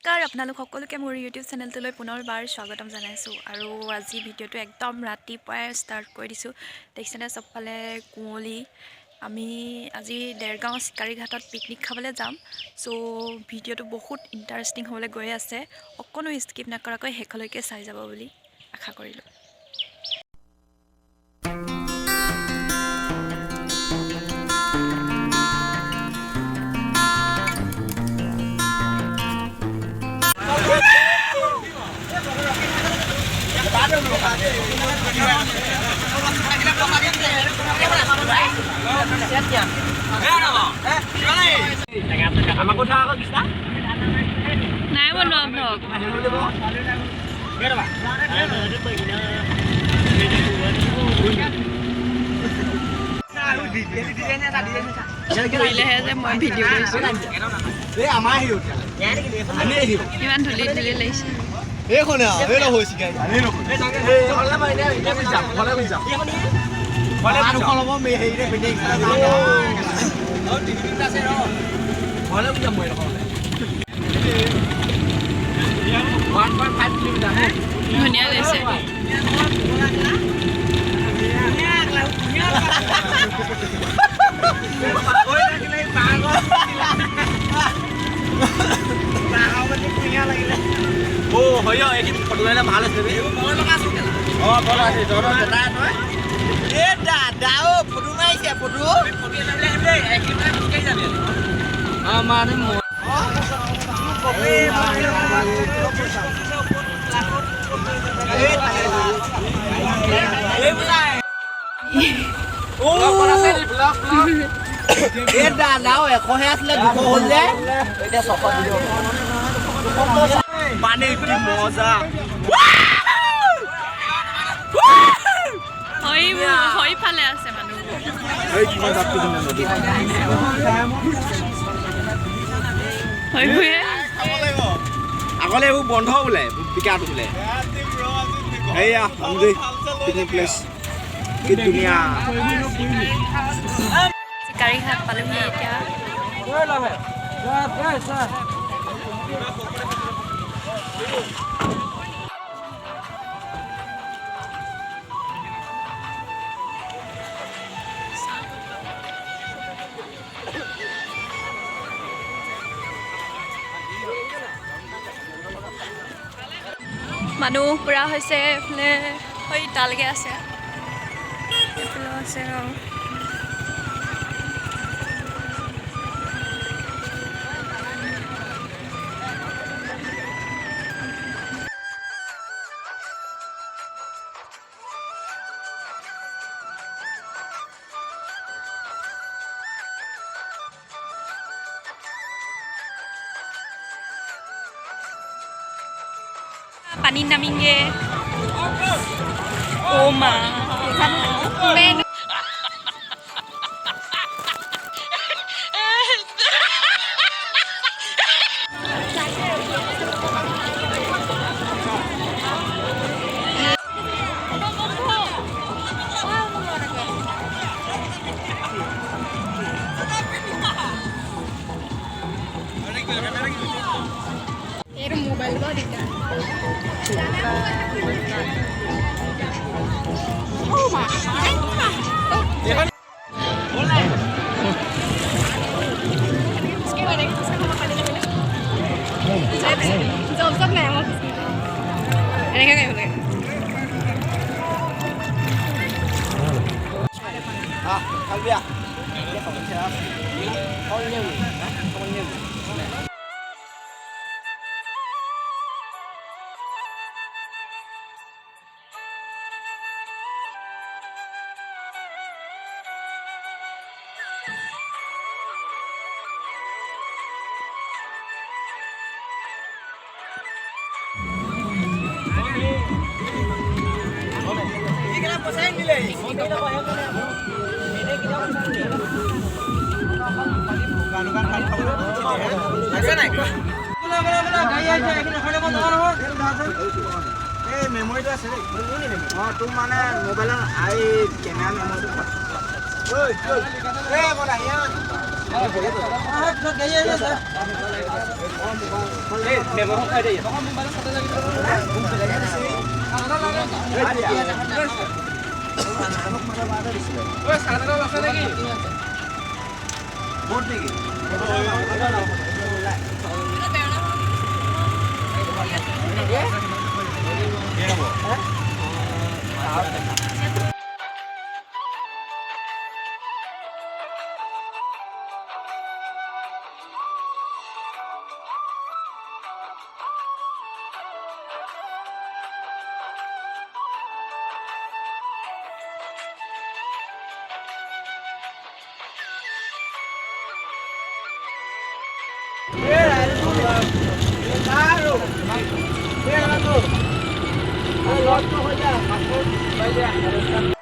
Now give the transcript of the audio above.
নমস্কাৰ আপোনালোক সকলোকে মোৰ ইউটিউব চেনেলটোলৈ পুনৰবাৰ স্বাগতম জনাইছোঁ আৰু আজি ভিডিঅ'টো একদম ৰাতিপুৱাই ষ্টাৰ্ট কৰি দিছোঁ। দেখিছেনে চবফালে কুঁৱলী। আমি আজি দেৰগাঁও চিকাৰী ঘাটত পিকনিক খাবলৈ যাম। চ' ভিডিঅ'টো বহুত ইণ্টাৰেষ্টিং হ'বলৈ গৈ আছে। অকণো স্কিপ নকৰাকৈ শেষলৈকে চাই যাব বুলি আশা কৰিলোঁ। নাই বনোৱা ব্লগ কৰিলেহে যে মই ভিডিঅ' কৰিছোঁ। ইমান ধূলি ধূলি লাগিছে। ধুনীয়া লাগিছে। ভাল আছে দাদা ফটো মাৰিছে ফটো দাদাও 100হে আছিলে 200 হ'ল যে এতিয়া 600 দিব পানী কি মজা ফালে আছে মানুহ আগলে এইবোৰ বন্ধ বোলে বিকাটো বোলে এইয়া পিকনিক প্লেচ কি ধুনীয়া চিকাৰী ঘাট পালোহি এতিয়া। মানুহ পুৰা হৈছে। এইফালে হৈ তালৈকে আছে, এইফালেও আছে আৰু पानी नामेंगे। ओ माँ मोबाइल का दिखा মেমৰিটো আছে তোৰ মানে মোবাইলৰ কেমেৰা মেমৰিটো Claro.